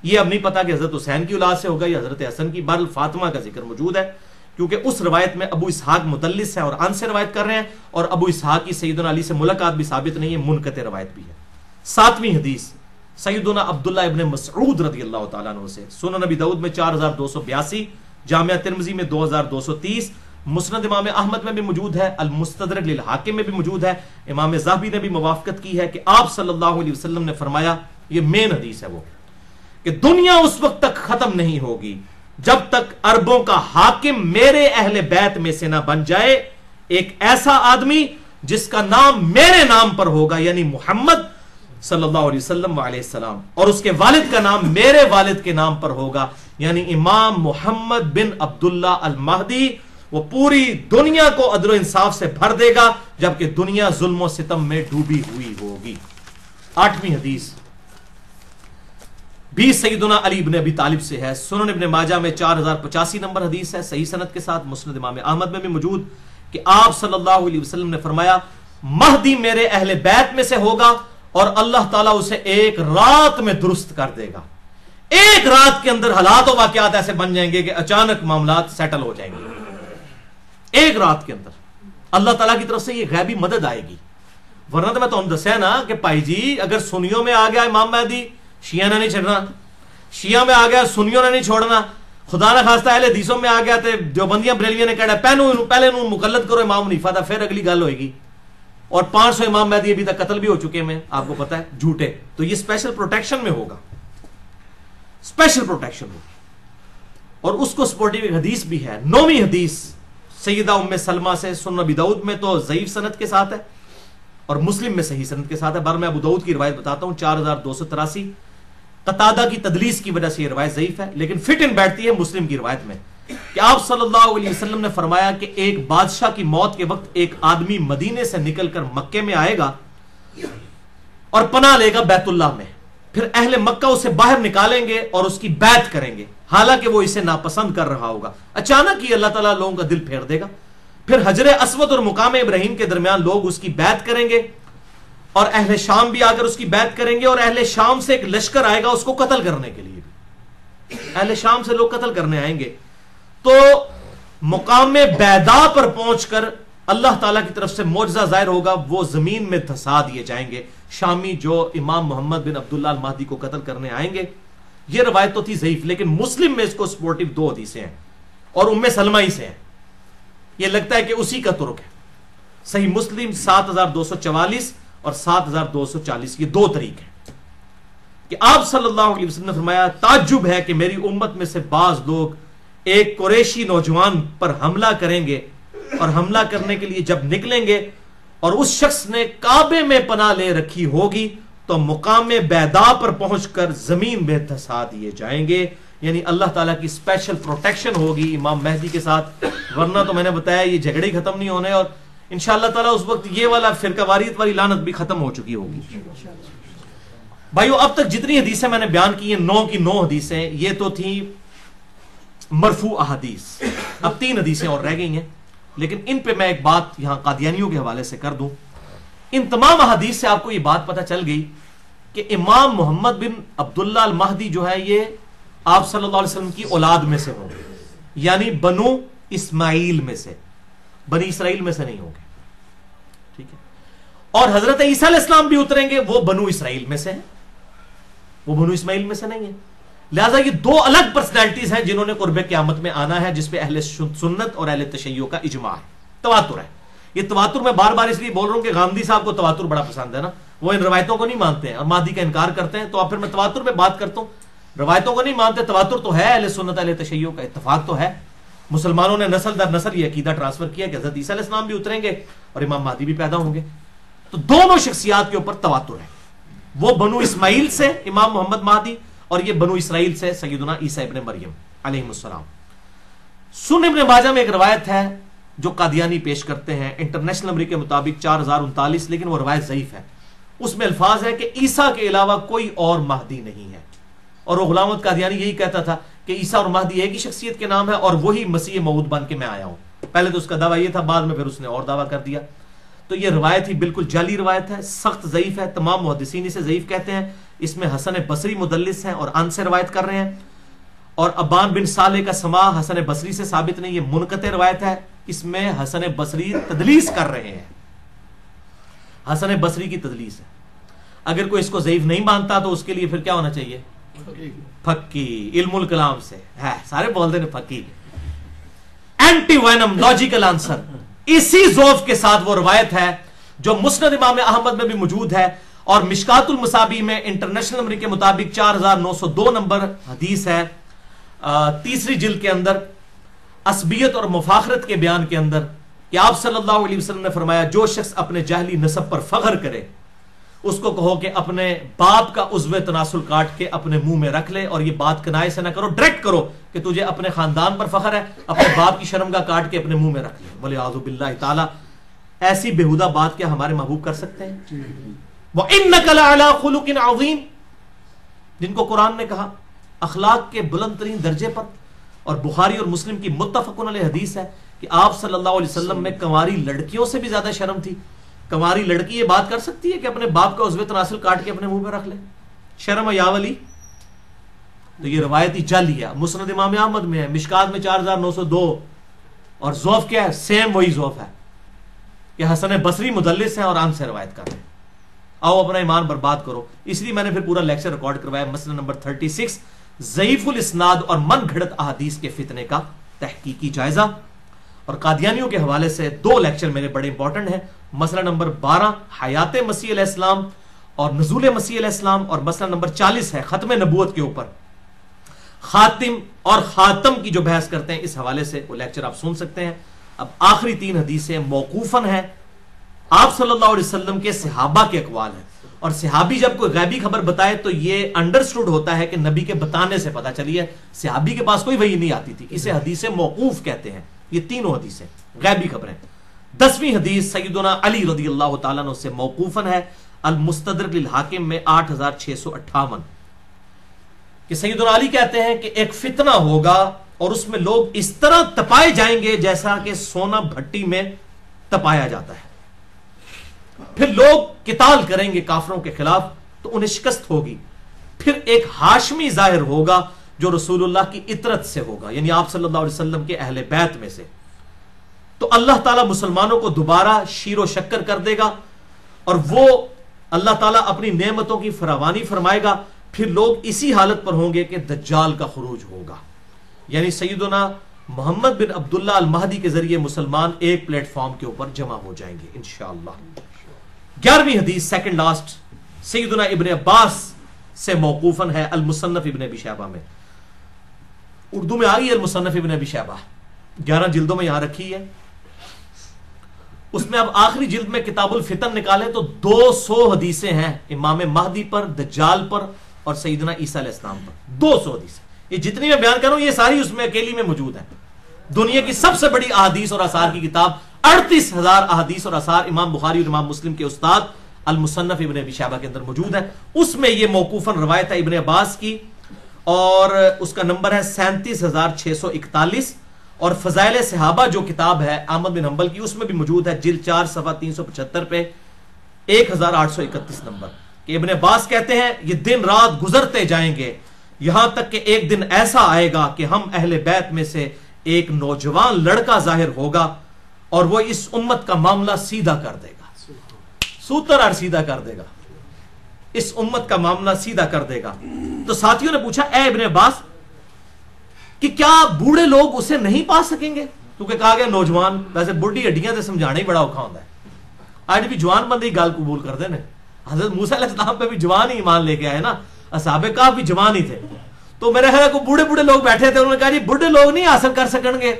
Speaker 2: یہ اب نہیں پتا کہ حضرت حسین کی اولاد سے ہوگا یا حضرت حسن کی. بہرحال فاطمہ کا ذکر موجود ہے کیونکہ اس روایت میں ابو اسحاق مدلس ہے اور ان سے روایت کر رہے ہیں، اور ابو اسحاق کی سیدنا علی سے ملاقات بھی ثابت نہیں ہے، منقطع روایت بھی ہے. 7ویں حدیث سیدنا عبداللہ ابن مسعود رضی اللہ تعالیٰ عنہ سے، سنن نبی داؤد میں 4282، جامعہ ترمذی میں 2230، مسند امام احمد میں بھی موجود ہے، المستدرک للحاکم میں بھی موجود ہے. امام ذہبی نے بھی موافقت کی ہے کہ آپ صلی اللہ علیہ وسلم نے فرمایا، یہ مین حدیث ہے وہ، کہ دنیا اس وقت تک ختم نہیں ہوگی جب تک عربوں کا حاکم میرے اہل بیت میں سے نہ بن جائے ایک ایسا آدمی جس کا نام میرے نام پر ہوگا، یعنی محمد صلی اللہ علیہ وسلم علیہ السلام، اور اس کے والد کا نام میرے والد کے نام پر ہوگا، یعنی امام محمد بن عبداللہ المہدی. وہ پوری دنیا کو عدل و انصاف سے بھر دے گا جبکہ دنیا ظلم و ستم میں ڈوبی ہوئی ہوگی. 8ویں حدیث بھی سیدنا علی ابن ابی طالب سے ہے، سنن ابن ماجہ میں 4085 نمبر حدیث ہے، صحیح سند کے ساتھ، مسند امام احمد میں بھی موجود کہ آپ صلی اللہ علیہ وسلم نے فرمایا مہدی میرے اہل بیت میں سے ہوگا اور اللہ تعالیٰ اسے ایک رات میں درست کر دے گا. ایک رات کے اندر حالات و واقعات ایسے بن جائیں گے کہ اچانک معاملات سیٹل ہو جائیں گے. ایک رات کے اندر اللہ تعالیٰ کی طرف سے یہ غیبی مدد آئے گی. ورنہ تو میں تو دسیا نا کہ بھائی جی اگر سنیوں میں آ گیا امام مہدی، شیعہ نے نہیں چھڑنا، شیعہ میں آ گیا سنیوں نے نہیں چھوڑنا، خدا نہ خواستہ اہل حدیثوں میں آ گیا تو دیوبندیاں بریلویاں نے کہا پہلے انہوں مقلد کرو امام حنیفہ تھا، پھر اگلی گل ہوئے گی. اور 500 امام مہدی ابھی تک قتل بھی ہو چکے ہیں، آپ کو پتا ہے، جھوٹے. تو یہ اسپیشل پروٹیکشن میں ہوگا، اسپیشل پروٹیکشن ہوگی. اور اس کو سپورٹیو ایک حدیث بھی ہے، 9ویں حدیث سیدہ ام سلمہ سے، سنن ابی داؤد میں تو ضعیف سند کے ساتھ ہے، اور مسلم میں صحیح سند کے ساتھ ہے. بار میں ابو داؤد کی روایت بتاتا ہوں 4283. قتادہ کی تدلیس کی وجہ سے یہ روایت ضعیف ہے, لیکن فٹ ان بیٹھتی ہے مسلم کی روایت میں کہ آپ صلی اللہ علیہ وسلم نے فرمایا کہ ایک بادشاہ کی موت کے وقت ایک آدمی مدینے سے نکل کر مکے میں آئے گا اور پناہ لے گا بیت اللہ میں. پھر اہل مکہ اسے باہر نکالیں گے اور اس کی بیعت کریں گے, حالانکہ وہ اسے ناپسند کر رہا ہوگا. اچانک ہی اللہ تعالیٰ لوگوں کا دل پھیر دے گا. پھر حجر اسود اور مقام ابراہیم کے درمیان لوگ اس کی بیعت کریں گے, اور اہل شام بھی آ کر اس کی بیعت کریں گے, اور اہل شام سے ایک لشکر آئے گا اس کو قتل کرنے کے لیے. اہل شام سے لوگ قتل کرنے آئیں گے. تو مقام بیدا پر پہنچ کر اللہ تعالیٰ کی طرف سے معجزہ ظاہر ہوگا, وہ زمین میں دھسا دیے جائیں گے شامی جو امام محمد بن عبداللہ المہدی کو قتل کرنے آئیں گے. یہ روایت تو تھی ضعیف, لیکن مسلم میں اس کو سپورٹیو 2 حدیثیں ہیں اور ام سلمہ ہی سے ہیں. یہ لگتا ہے کہ اسی کا ترک ہے. صحیح مسلم 7244 اور 7240, یہ 2 طریق ہیں کہ آپ صلی اللہ علیہ وسلم نے فرمایا تعجب ہے کہ میری امت میں سے بعض لوگ ایک قریشی نوجوان پر حملہ کریں گے, اور حملہ کرنے کے لیے جب نکلیں گے اور اس شخص نے کعبے میں پناہ لے رکھی ہوگی تو مقام بیدا پر پہنچ کر زمین میں دھسا دیے جائیں گے. یعنی اللہ تعالیٰ کی اسپیشل پروٹیکشن ہوگی امام مہدی کے ساتھ, ورنہ تو میں نے بتایا یہ جھگڑے ختم نہیں ہونے, اور انشاءاللہ تعالیٰ اس وقت یہ والا فرقہ واریت والی لعنت بھی ختم ہو چکی ہوگی. بھائیو, اب تک جتنی حدیثیں میں نے بیان کی ہیں 9 کی 9 حدیثیں یہ تو تھیں مرفوع احادیث. اب 3 حدیثیں اور رہ گئی ہیں, لیکن ان پہ میں ایک بات یہاں قادیانیوں کے حوالے سے کر دوں. ان تمام احادیث سے آپ کو یہ بات پتہ چل گئی کہ امام محمد بن عبداللہ المہدی جو ہے یہ آپ صلی اللہ علیہ وسلم کی اولاد میں سے ہوں گے, یعنی بنو اسماعیل میں سے, بنی اسرائیل میں سے نہیں ہوں گے. ٹھیک ہے, اور حضرت عیسیٰ علیہ السلام بھی اتریں گے, وہ بنو اسرائیل میں سے ہیں, وہ بنو اسماعیل میں سے نہیں ہیں. لہذا یہ 2 الگ پرسنالٹیز ہیں جنہوں نے قرب قیامت میں آنا ہے, جس پہ اہل سنت اور اہل تشیع کا اجماع ہے, تواتر ہے. یہ تواتر میں بار بار اس لیے بول رہا ہوں کہ غامدی صاحب کو تواتر بڑا پسند ہے نا, وہ ان روایتوں کو نہیں مانتے ہیں اور مہدی کا انکار کرتے ہیں. تو اب پھر میں تواتر پہ بات کرتا ہوں, روایتوں کو نہیں مانتے, تواتر تو ہے, اہل سنت اہل تشیع کا اتفاق تو ہے. مسلمانوں نے نسل در نسل یہ عقیدہ ٹرانسفر کیا کہ حضرت عیسیٰ علیہ السلام بھی اتریں گے اور امام مہدی بھی پیدا ہوں گے. تو دونوں شخصیات کے اوپر تواتر ہے, وہ بنو اسماعیل سے امام محمد مہدی اور یہ بنو اسرائیل سے سیدنا عیسیٰ ابن مریم علیہ السلام. سنن ابن ماجہ میں ایک روایت ہے جو قادیانی پیش کرتے ہیں انٹرنیشنل نمبر کے مطابق 4039, لیکن وہ روایت ضعیف ہے. اس میں الفاظ ہے کہ عیسیٰ کے علاوہ کوئی اور مہدی نہیں ہے, اور وہ غلام احمد قادیانی یہی کہتا تھا کہ عیسیٰ اور مہدی ایک ہی شخصیت کے نام ہے اور وہی مسیح موعود بن کے میں آیا ہوں. پہلے تو اس کا دعویٰ یہ تھا, بعد میں پھر اس نے اور دعویٰ کر دیا. تو یہ روایت ہی بالکل جعلی روایت ہے, سخت ضعیف ہے, تمام محدثین اسے ضعیف کہتے ہیں. اس میں حسن بصری مدلس ہیں اور ان سے روایت کر رہے ہیں, اور ابان بن صالح کا سماع حسن بصری سے ثابت نہیں, یہ منقطع روایت ہے. اس میں حسن بصری تدلیس کر رہے ہیں, حسن بصری کی تدلیس ہے. اگر کوئی اس کو ضعیف نہیں مانتا تو اس کے لیے پھر کیا ہونا چاہیے, پھکی, علم الکلام سے ہے, سارے بولتے ہیں پھکی. اینٹی وینم لاجیکل آنسر, اسی ذوف کے ساتھ وہ روایت ہے جو مسند امام احمد میں بھی موجود ہے, اور مشکات المصابیح میں انٹرنیشنل نمبر کے مطابق 4902 نمبر حدیث ہے, 3 جلد کے اندر, عصبیت اور مفاخرت کے بیان کے اندر, کہ آپ صلی اللہ علیہ وسلم نے فرمایا جو شخص اپنے جاہلی نسب پر فخر کرے اس کو کہو کہ اپنے باپ کا عضو تناسل کاٹ کے اپنے منہ میں رکھ لے, اور یہ بات کنائے سے نہ کرو, ڈائریکٹ کرو کہ تجھے اپنے خاندان پر فخر ہے, اپنے باپ کی شرمگاہ کاٹ کے اپنے منہ میں رکھ لے. وَلِعَاذُ بِاللَّهِ تعالی, ایسی بےہودہ بات کیا ہمارے محبوب کر سکتے ہیں؟ وَإِنَّكَ لَعَلَىٰ خُلُقٍ عَظِيمٍ, جن کو قرآن نے کہا اخلاق کے بلند ترین درجے پر, اور بخاری اور مسلم کی متفقن علیہ حدیث ہے کہ آپ صلی اللہ علیہ وسلم میں کنواری لڑکیوں سے بھی زیادہ شرم تھی. کنواری لڑکی یہ بات کر سکتی ہے کہ اپنے باپ کا عضو تناسل کاٹ کے اپنے منہ میں رکھ لے؟ شرم یا ولی. تو یہ روایتی جعلی ہے, مسند امام احمد میں ہے, مشکات میں 4902, اور ذوف کیا ہے, سیم وہی ذوف ہے کہ حسن بصری مدلس ہیں اور ان سے روایت کر رہے ہیں. آؤ اپنا ایمان برباد کرو. اس لیے میں نے پھر پورا لیکچر ریکارڈ کروایا, مسئلہ نمبر 36, ضعیف الاسناد اور من گھڑت احادیث کے فتنے کا تحقیقی جائزہ. اور قادیانیوں کے حوالے سے 2 لیکچر میرے بڑے امپورٹنٹ ہیں, مسئلہ نمبر 12 حیات مسیح علیہ السلام اور نزول مسیح علیہ السلام, اور مسئلہ نمبر 40 ہے ختم نبوت کے اوپر, خاتم اور خاتم کی جو بحث کرتے ہیں, اس حوالے سے وہ لیکچر آپ سن سکتے ہیں. اب آخری 3 حدیثیں موقوفاً ہیں آپ صلی اللہ علیہ وسلم کے صحابہ کے اقوال ہیں، اور صحابی جب کوئی غیبی خبر بتائے تو یہ انڈرسٹوڈ ہوتا ہے کہ نبی کے بتانے سے پتہ چلی ہے، صحابی کے پاس کوئی وحی نہیں آتی تھی، اسے حدیث موقوف کہتے ہیں۔ یہ تینوں حدیثیں غیبی خبریں۔ 10ویں حدیث سیدنا علی رضی اللہ تعالیٰ عنہ سے موقوفاً ہے، المستدرک للحاکم میں 8658، کہ سیدنا علی کہتے ہیں کہ ایک فتنہ ہوگا اور اس میں لوگ اس طرح تپائے جائیں گے جیسا کہ سونا بھٹی میں تپایا جاتا ہے، پھر لوگ قتال کریں گے کافروں کے خلاف تو انہیں شکست ہوگی، پھر ایک ہاشمی ظاہر ہوگا جو رسول اللہ کی اطرت سے ہوگا، یعنی آپ صلی اللہ علیہ وسلم کے اہل بیت میں سے، تو اللہ تعالیٰ مسلمانوں کو دوبارہ شیر و شکر کر دے گا، اور وہ اللہ تعالیٰ اپنی نعمتوں کی فراوانی فرمائے گا، پھر لوگ اسی حالت پر ہوں گے کہ دجال کا خروج ہوگا، یعنی سیدنا محمد بن عبداللہ المہدی کے ذریعے مسلمان ایک پلیٹ فارم کے اوپر جمع ہو جائیں گے انشاءاللہ۔ 11ویں حدیث سیکنڈ لاسٹ سیدنا ابن عباس سے موقوفاً ہے، المصنف ابن ابی شیبہ میں، اردو میں آ گئی المصنف ابن ابی شیبہ، 11 جلدوں میں یہاں رکھی ہے، اس میں اب آخری جلد میں کتاب الفتن نکالیں تو 200 حدیثیں ہیں امام مہدی پر، دجال پر اور سیدنا عیسیٰ علیہ السلام پر، 200 حدیثیں۔ یہ جتنی میں بیان کر رہا ہوں یہ ساری اس میں اکیلی میں موجود ہیں۔ دنیا کی سب سے بڑی احادیث اور آثار کی کتاب، 38,000 احادیث اور آثار امام بخاری اور امام مسلم کے استاد المصنف ابن ابی شیبہ کے اندر موجود ہے، اس میں یہ موقوفاً روایت ہے ابن عباس کی، اور اس کا نمبر ہے 37,641، اور فضائل صحابہ جو کتاب ہے احمد بن حنبل کی، اس میں بھی موجود ہے، جلد 4 صفحہ 375 پہ 1831 نمبر، کہ ابن عباس کہتے ہیں یہ دن رات گزرتے جائیں گے یہاں تک کہ ایک دن ایسا آئے گا کہ ہم اہل بیت میں سے ایک نوجوان لڑکا ظاہر ہوگا اور وہ اس امت کا معاملہ سیدھا کر دے گا، سوتر اور سیدھا کر دے گا، اس امت کا معاملہ سیدھا کر دے گا۔ تو ساتھیوں نے پوچھا اے ابن عباس کہ کیا بوڑھے لوگ اسے نہیں پا سکیں گے؟ کیونکہ کہا گیا نوجوان، ویسے بڑھی ہڈیاں سے سمجھانا ہی بڑا اوکھا ہوتا ہے، آج بھی جوان بندے گال قبول کر دے نا، حضرت موسیٰ علیہ السلام پہ بھی جوان ہی ایمان لے کے آئے نا، اصحاب کہف بھی جوان ہی تھے، تو میرے خیال کو بوڑھے لوگ بیٹھے تھے، انہوں نے کہا جی بوڑھے لوگ نہیں حاصل کر سکیں گے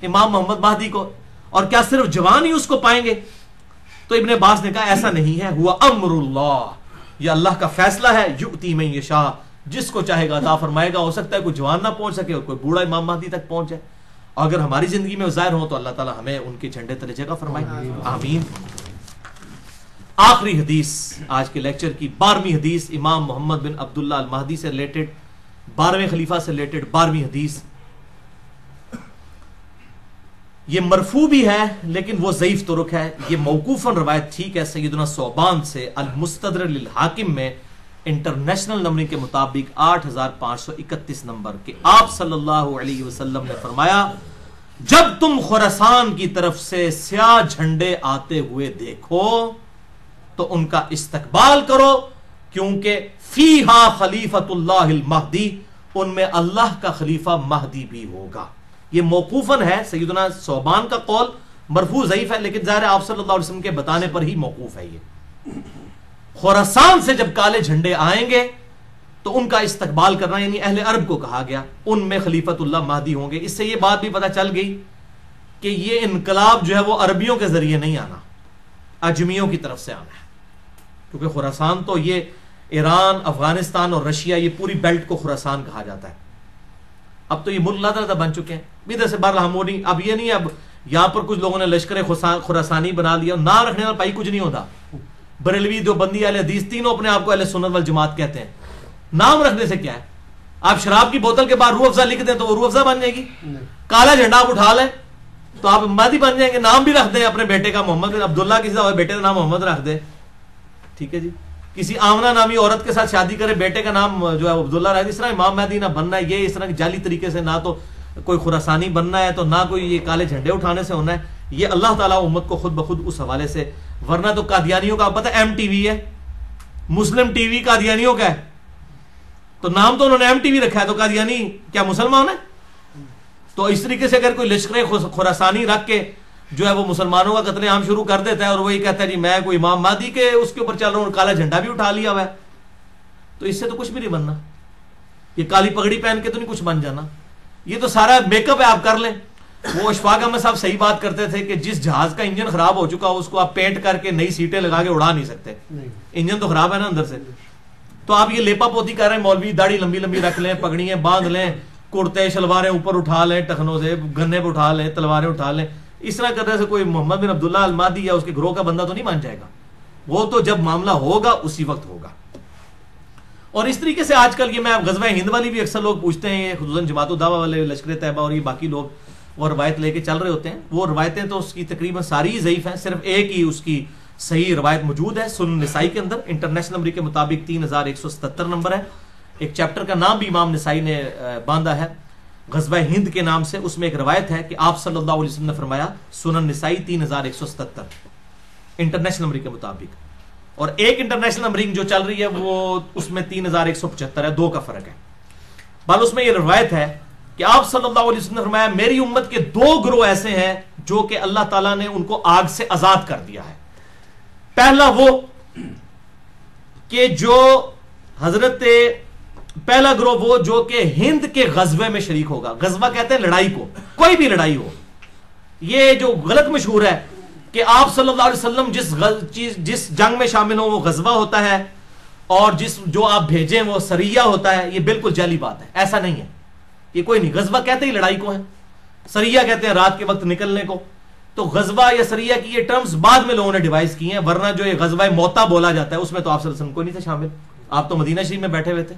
Speaker 2: امام محمد مہدی کو، اور کیا صرف جوان ہی اس کو پائیں گے؟ تو ابن عباس نے کہا ایسا نہیں ہے، ہوا امر اللہ، یہ اللہ کا فیصلہ ہے، یؤتی من یشاء، جس کو چاہے گا عطا فرمائے گا، ہو سکتا ہے کوئی جوان نہ پہنچ سکے اور کوئی بوڑھا امام مہدی تک پہنچ جائے، اگر ہماری زندگی میں ظاہر ہو تو اللہ تعالی ہمیں ان کے جھنڈے تلے جگہ فرمائے، آمین۔ آخری حدیث آج کے لیکچر کی 12ویں حدیث امام محمد بن عبداللہ المہدی سے ریلیٹڈ، 12ویں خلیفہ سے ریلیٹڈ 12ویں حدیث، یہ مرفوع بھی ہے لیکن وہ ضعیف طرق ہے، یہ موقوفاً روایت ٹھیک ہے سیدنا ثوبان سے، المستدرک للحاکم میں انٹرنیشنل نمبرنگ کے مطابق 8531 نمبر، کہ آپ صلی اللہ علیہ وسلم نے فرمایا جب تم خراسان کی طرف سے سیاہ جھنڈے آتے ہوئے دیکھو تو ان کا استقبال کرو، کیونکہ فیہا خلیفۃ اللہ المہدی، ان میں اللہ کا خلیفہ مہدی بھی ہوگا۔ یہ موقوفاً ہے سیدنا ثوبان کا قول، مرفوع ضعیف ہے لیکن ظاہر آپ صلی اللہ علیہ وسلم کے بتانے پر ہی موقوف ہے۔ یہ خراسان سے جب کالے جھنڈے آئیں گے تو ان کا استقبال کرنا، یعنی اہل عرب کو کہا گیا، ان میں خلیفۃ اللہ مہدی ہوں گے۔ اس سے یہ بات بھی پتہ چل گئی کہ یہ انقلاب جو ہے وہ عربیوں کے ذریعے نہیں آنا، اجمیوں کی طرف سے آنا ہے، کیونکہ خراسان تو یہ ایران، افغانستان اور رشیا، یہ پوری بیلٹ کو خراسان کہا جاتا ہے۔ اب تو یہ ملک لادہ بن چکے ہیں ادھر سے باہر ہم نہیں، اب یہ نہیں، اب یہاں پر کچھ لوگوں نے لشکر خراسانی بنا لیا، نام رکھنے والا پائی کچھ نہیں ہوتا، بریلوی، دیوبندی، اہل حدیث تینوں اپنے آپ کو اہل سنت والجماعت کہتے ہیں، نام رکھنے سے کیا ہے؟ آپ شراب کی بوتل کے بعد روح افزا لکھ دیں تو وہ روح افزا بن جائے گی، کالا جھنڈا آپ اٹھا لیں تو آپ مہدی بن جائیں گے، نام بھی رکھ دیں اپنے بیٹے کا محمد بن عبداللہ، کسی کا بیٹے کا نام محمد رکھ دیں، ٹھیک ہے جی، کسی آمنہ نامی عورت کے ساتھ شادی کرے، بیٹے کا نام جو ہے عبداللہ رکھ دیں، اس طرح امام مہدی نہ بننا ہے، یہ اس طرح جعلی طریقے سے نہ تو کوئی خراسانی بننا ہے تو نہ کوئی یہ کالے جھنڈے اٹھانے سے ہونا ہے، یہ اللہ تعالیٰ امت کو خود بخود اس حوالے سے، ورنہ تو قادیانیوں کا پتہ ایم ٹی وی ہے، مسلم ٹی وی قادیانیوں کا ہے، تو نام تو انہوں نے ایم ٹی وی رکھا ہے، تو قادیانی کیا مسلمان ہے؟ تو اس طریقے سے اگر کوئی لشکر خراسانی رکھ کے جو ہے وہ مسلمانوں کا قتل عام شروع کر دیتا ہے اور وہی کہتا ہے جی میں کوئی امام مہدی کے اس کے اوپر چل رہا ہوں، کالا جھنڈا بھی اٹھا لیا ہوا ہے، تو اس سے تو کچھ بھی نہیں بننا، یہ کالی پگڑی پہن کے تو نہیں کچھ بن جانا، یہ تو سارا میک اپ ہے، آپ کر لیں۔ وہ اشفاق احمد صاحب صحیح بات کرتے تھے کہ جس جہاز کا انجن خراب ہو چکا اس کو آپ پینٹ کر کے نئی سیٹیں لگا کے اڑا نہیں سکتے, انجن تو خراب ہے نا اندر سے. تو آپ یہ لیپا پوتی کر رہے ہیں, مولوی داڑھی لمبی لمبی رکھ لیں, پگڑیاں باندھ لیں, کرتے شلواریں اوپر اٹھا لیں, ٹخنوں سے گنے پہ اٹھا لیں, تلواریں اٹھا لیں, اس طرح کرنے سے کوئی محمد بن عبداللہ المہدی یا اس کے گروہ کا بندہ تو نہیں مان جائے گا. وہ تو جب معاملہ ہوگا اسی وقت ہوگا. اور اس طریقے سے آج کل یہ میں غزوہ ہند والی بھی اکثر لوگ پوچھتے ہیں, خصوصاً جماعت الدعوہ والے, لشکر طیبہ اور یہ باقی لوگ وہ روایت لے کے چل رہے ہوتے ہیں. وہ روایتیں تو اس کی تقریباً ساری ضعیف ہیں, صرف ایک ہی اس کی صحیح روایت موجود ہے سنن نسائی کے اندر, انٹرنیشنل نمبر کے مطابق 3177 نمبر ہے. ایک چیپٹر کا نام بھی امام نسائی نے باندھا ہے غزوہ ہند کے نام سے. اس میں ایک روایت ہے کہ آپ صلی اللہ علیہ وسلم نے فرمایا, سنن نسائی 3177 انٹرنیشنل نمبر کے مطابق, اور ایک انٹرنیشنل نمبرنگ جو چل رہی ہے وہ اس میں 3175 ہے, 2 کا فرق ہے. بل اس میں یہ روایت ہے کہ آپ صلی اللہ علیہ وسلم نے فرمایا میری امت کے 2 گروہ ایسے ہیں جو کہ اللہ تعالیٰ نے ان کو آگ سے آزاد کر دیا ہے. پہلا وہ کہ جو پہلا گروہ وہ جو کہ ہند کے غزوے میں شریک ہوگا. غزوہ کہتے ہیں لڑائی کو, کوئی بھی لڑائی ہو. یہ جو غلط مشہور ہے کہ آپ صلی اللہ علیہ وسلم جس جنگ میں شامل ہوں وہ غزوہ ہوتا ہے, اور جو آپ بھیجیں وہ سریہ ہوتا ہے. یہ بالکل جعلی بات ہے, ایسا نہیں ہے. یہ کوئی نہیں. غزوہ کہتے ہی لڑائی کو ہے, سریہ کہتے ہیں رات کے وقت نکلنے کو. تو غزوہ یا سریہ کی یہ ٹرمز بعد میں لوگوں نے ڈیوائز کی ہیں, ورنہ جو یہ غزوہ موتا بولا جاتا ہے اس میں تو آپ صلی اللہ علیہ وسلم کوئی نہیں تھے شامل. آپ تو مدینہ شریف میں بیٹھے ہوئے تھے,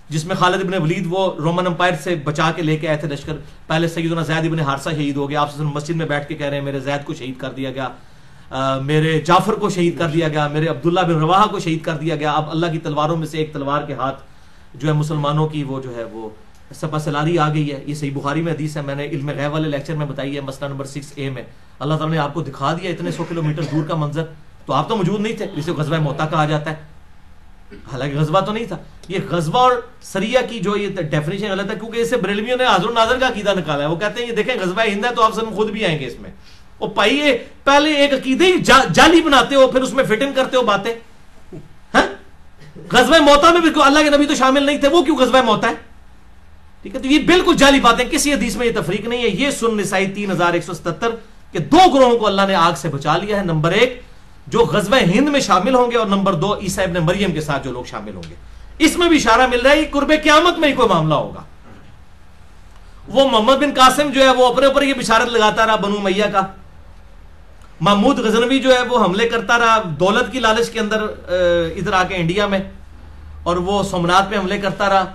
Speaker 2: جس میں خالد ابن ولید وہ رومن امپائر سے بچا کے لے کے آئے تھے لشکر. پہلے سیدنا زید ابن حارثہ شہید ہو گیا, آپ صلی اللہ علیہ وسلم مسجد میں بیٹھ کے کہہ رہے ہیں میرے زید کو شہید کر دیا گیا, میرے جعفر کو شہید کر دیا گیا, میرے عبداللہ بن رواحہ کو شہید کر دیا گیا. اب اللہ کی تلواروں میں سے ایک تلوار کے ہاتھ جو ہے مسلمانوں کی وہ جو ہے وہ سپہ سلاری آ گئی ہے. یہ صحیح بخاری میں حدیث ہے, میں نے علم غیب والے لیکچر میں بتائی ہے, مسئلہ نمبر 6A میں. اللہ تعالیٰ نے آپ کو دکھا دیا اتنے 100 کلومیٹر دور کا منظر, تو آپ تو موجود نہیں تھے, جسے غزوہ موتا کہا جاتا ہے. حالانکہ غزوہ تو نہیں تھا. یہ غزوہ اور سریہ کی جو یہ ڈیفینیشن غلط ہے, کیونکہ اسے بریلویوں نے حاضر و ناظر کا عقیدہ نکالا ہے. وہ کہتے ہیں یہ دیکھیں غزوہ ہند ہے تو آپ سب خود بھی آئیں گے اس میں. اور پائی پہلے ایک عقیدے ہی جعلی بناتے ہو, پھر اس میں فٹ ان کرتے ہو باتیں. غزوہ موتا میں بھی اللہ کے نبی تو شامل نہیں تھے, وہ کیوں غزوہ موتا ہے؟ ٹھیک ہے, تو یہ بالکل جعلی باتیں, کسی حدیث میں یہ تفریق نہیں ہے. یہ سنن نسائی 3177 کہ 2 گروہوں کو اللہ نے آگ سے بچا لیا ہے. نمبر 1 جو غزوہ ہند میں شامل ہوں گے, اور نمبر 2 عیسیٰ ابن مریم کے ساتھ جو لوگ شامل ہوں گے. اس میں بھی اشارہ مل رہا ہے قرب قیامت میں ہی کوئی معاملہ ہوگا. وہ محمد بن قاسم جو ہے وہ اپنے اوپر یہ بشارت لگاتا رہا بنو امیہ کا. محمود غزنوی جو ہے وہ حملے کرتا رہا دولت کی لالچ کے اندر ادھر آ کے انڈیا میں, اور وہ سومنات پہ حملے کرتا رہا.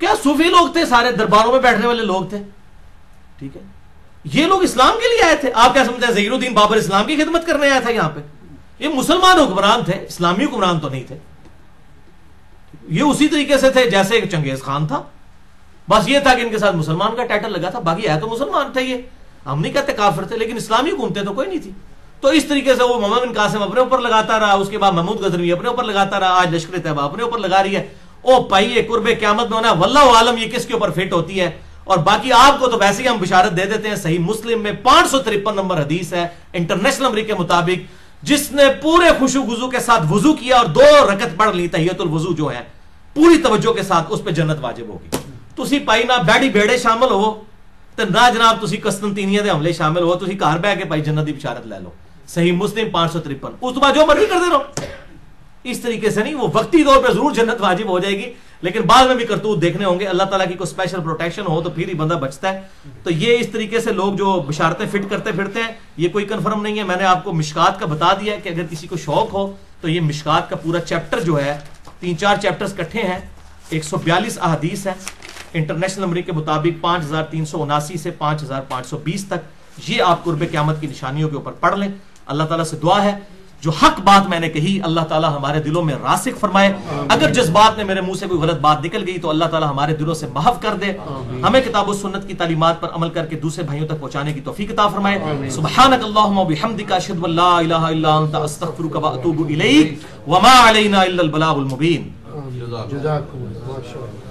Speaker 2: کیا صوفی لوگ تھے, سارے درباروں میں بیٹھنے والے لوگ تھے. ٹھیک ہے, یہ لوگ اسلام کے لیے آئے تھے. آپ کیا سمجھتے ہیں ظہیر الدین بابر اسلام کی خدمت کرنے آیا تھا یہاں پہ؟ یہ مسلمان حکمران تھے, اسلامی حکمران تو نہیں تھے. یہ اسی طریقے سے تھے جیسے چنگیز خان تھا, بس یہ تھا کہ ان کے ساتھ مسلمان کا ٹائٹل لگا تھا, باقی ہے تو مسلمان تھے. یہ ہم نہیں کہتے کافر تھے, لیکن اسلامی حکومتیں تو کوئی نہیں تھی. تو اس طریقے سے وہ محمد بن قاسم اپنے اوپر لگاتا رہا, اس کے بعد محمود غزنوی اپنے اوپر لگاتا رہا, آج لشکر طیبہ اپنے اوپر لگا رہی ہے. او پائیے قرب قیامت میں ہونا واللہ عالم یہ کس کے اوپر فٹ ہوتی ہے. اور باقی آپ کو تو ویسے ہی ہم بشارت دے دیتے ہیں. صحیح مسلم میں 553 نمبر حدیث ہے انٹرنیشنل نمبر کے مطابق, جس نے پورے خوشو خضو کے ساتھ وضو کیا اور 2 رکعت پڑھ لی تحیت الوضو جو ہے پوری توجہ کے ساتھ, اس پہ جنت واجب ہوگی. تسی پائی نہ بیڑی بیڑے شامل ہو تو نہ جناب تسی قسطنطینیہ دے حملے شامل ہو, تسی گھر بیٹھ کے پائی جنت دی بشارت لے لو. صحیح مسلم 553. اس تو بعد جو مرضی کر دے رہو. اس طریقے سے نہیں, وہ وقتی طور پہ ضرور جنت واجب ہو جائے گی, لیکن بعد میں بھی کرتوت دیکھنے ہوں گے. اللہ تعالیٰ کی کوئی اسپیشل پروٹیکشن ہو تو پھر ہی بندہ بچتا ہے. تو یہ اس طریقے سے لوگ جو بشارتیں فٹ کرتے پھرتے ہیں, یہ کوئی کنفرم نہیں ہے. میں نے آپ کو مشکات کا بتا دیا کہ اگر کسی کو شوق ہو تو یہ مشکات کا پورا چیپٹر جو ہے 3-4 چیپٹرز کٹھے ہیں, 142 احادیث ہیں انٹرنیشنل نمبر کے مطابق 5379 سے 5520 تک. یہ آپ قرب قیامت کی نشانیوں کے اوپر پڑھ لیں. اللہ تعالیٰ سے دعا ہے جو حق بات میں نے کہی اللہ تعالیٰ ہمارے دلوں میں راسخ فرمائے. اگر جس بات نے میرے منہ سے کوئی غلط بات نکل گئی تو اللہ تعالیٰ ہمارے دلوں سے محو کر دے. ہمیں کتاب و سنت کی تعلیمات پر عمل کر کے دوسرے بھائیوں تک پہنچانے کی توفیق عطا فرمائے. سبحانک اللہم و بحمدک اشہد ان لا الہ الا انت استغفرک و اتوب الیک وما علینا الا البلاغ المبین.
Speaker 3: جزاکم اللہ.